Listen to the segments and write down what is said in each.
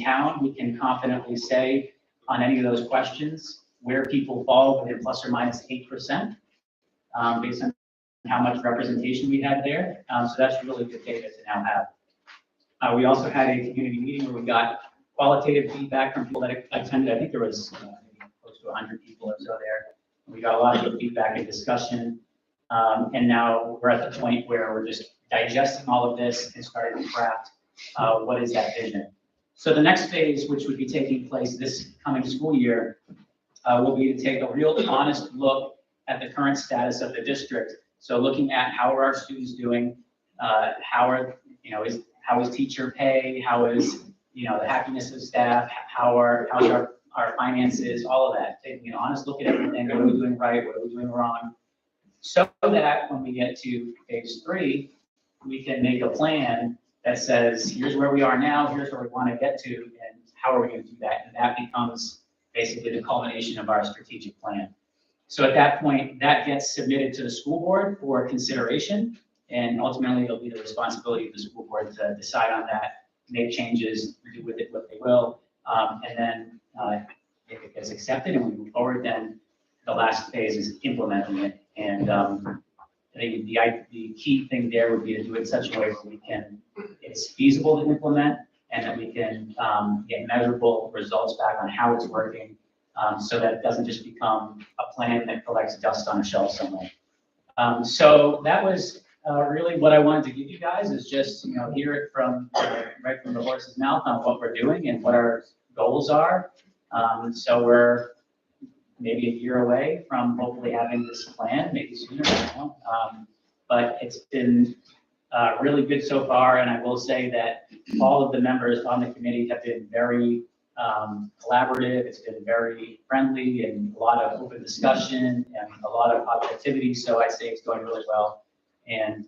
town, we can confidently say on any of those questions where people fall within plus or minus 8%, based on how much representation we had there. So that's really good data to now have. We also had a community meeting where we got qualitative feedback from people that attended. I think there was maybe close to 100 people or so there. We got a lot of good feedback and discussion. And now we're at the point where we're just digesting all of this and starting to craft what is that vision. So the next phase, which would be taking place this coming school year, will be to take a real honest look at the current status of the district. So looking at how are our students doing, how is teacher pay, how is the happiness of staff, how's our finances, all of that. Taking an honest look at everything. What are we doing right? What are we doing wrong? So that when we get to phase 3, we can make a plan that says, here's where we are now, here's where we want to get to, and how are we going to do that? And that becomes basically the culmination of our strategic plan. So at that point, that gets submitted to the school board for consideration, and ultimately it'll be the responsibility of the school board to decide on that, make changes, do with it what they will, and then if it gets accepted and we move forward, then the last phase is implementing it. And I think the key thing there would be to do it in such a way where it's feasible to implement, and that we can get measurable results back on how it's working, so that it doesn't just become a plan that collects dust on a shelf somewhere. So that was really what I wanted to give you guys, is just hear it from right from the horse's mouth on what we're doing and what our goals are. So we're maybe a year away from hopefully having this plan, maybe sooner, I don't know. But it's been really good so far, and I will say that all of the members on the committee have been very collaborative. It's been very friendly and a lot of open discussion and a lot of objectivity. So I'd say it's going really well. And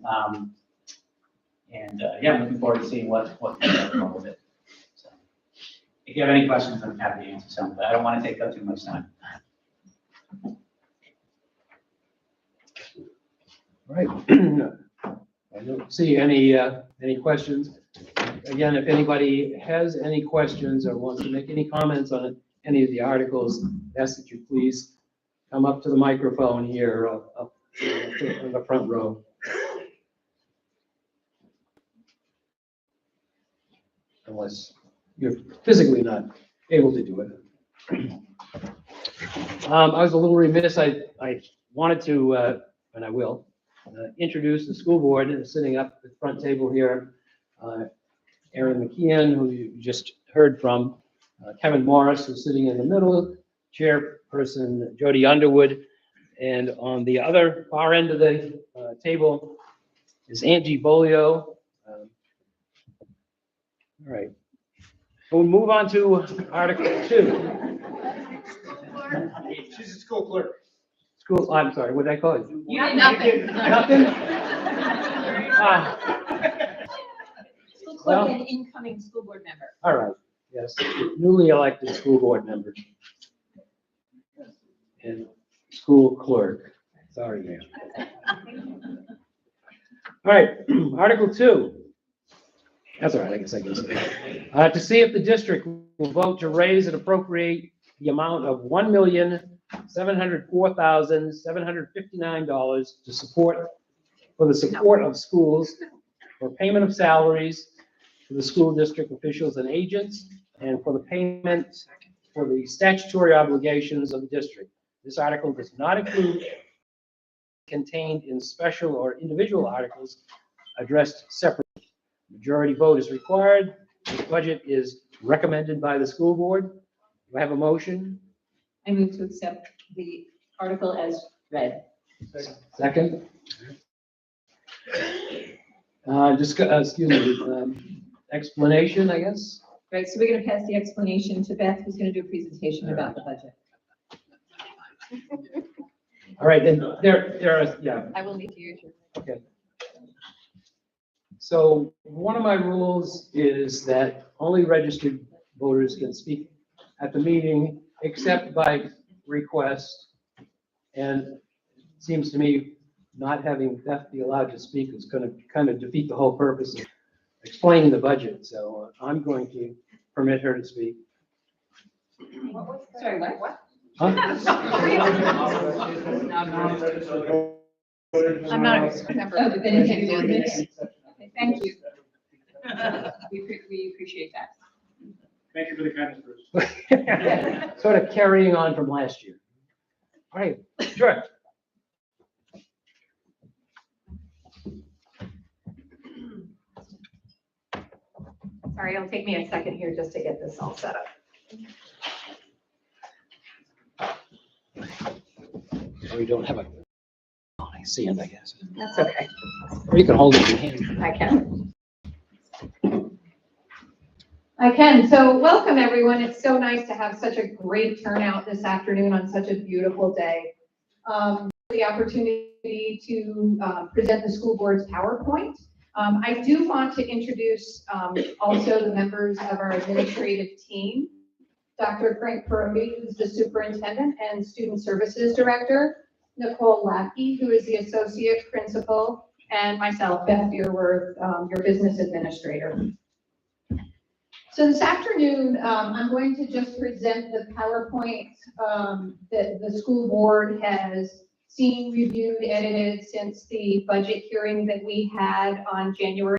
yeah, I'm looking forward to seeing what comes out of it. So if you have any questions, I'm happy to answer some, but I don't want to take up too much time. All right. I don't see any questions. Again, if anybody has any questions or wants to make any comments on any of the articles, ask that you please come up to the microphone here up in the front row. Unless you're physically not able to do it. I was a little remiss. I wanted to, and I will, introduce the school board sitting up at the front table here. Erin McKeon, who you just heard from, Kevin Morris, who's sitting in the middle, chairperson Jody Underwood, and on the other far end of the table is Angie Bolio. All right. We'll move on to Article 2. She's a school clerk. I'm sorry, what did I call you? You did nothing. Nothing? School clerk and incoming school board member. All right, yes, newly elected school board member. And school clerk, sorry, ma'am. All right, Article 2. That's all right, I guess I can say. To see if the district will vote to raise and appropriate the amount of $1,704,759 to support, for the support of schools, for payment of salaries to the school district officials and agents, and for the payment for the statutory obligations of the district. This article does not include contained in special or individual articles addressed separately. Majority vote is required. This budget is recommended by the school board. Do I have a motion? I move to accept the article as read. Second? Excuse me, explanation, I guess? Right, so we're going to pass the explanation to Beth, who's going to do a presentation about the budget. All right, and there are, yeah. I will need to use your. Okay. So one of my rules is that only registered voters can speak at the meeting, except by request. And it seems to me not having Beth be allowed to speak is going to kind of defeat the whole purpose of explaining the budget. So I'm going to permit her to speak. Sorry, what? Huh? I'm not a member of the Benefit Committee. Thank you. We appreciate that. Thank you for the kindness, Bruce. Sort of carrying on from last year. All right, sure. Sorry, it'll take me a second here just to get this all set up. Oh, you don't have a, oh, I see it, I guess. That's okay. Or you can hold it in your hand. I can. I can. So welcome, everyone. It's so nice to have such a great turnout this afternoon on such a beautiful day. The opportunity to present the school board's PowerPoint. I do want to introduce also the members of our administrative team. Dr. Frank Perotti, who's the superintendent and student services director. Nicole Lackey, who is the associate principal, and myself, Beth Dearworth, your business administrator. So this afternoon, I'm going to just present the PowerPoint that the school board has seen, reviewed, edited since the budget hearing that we had on January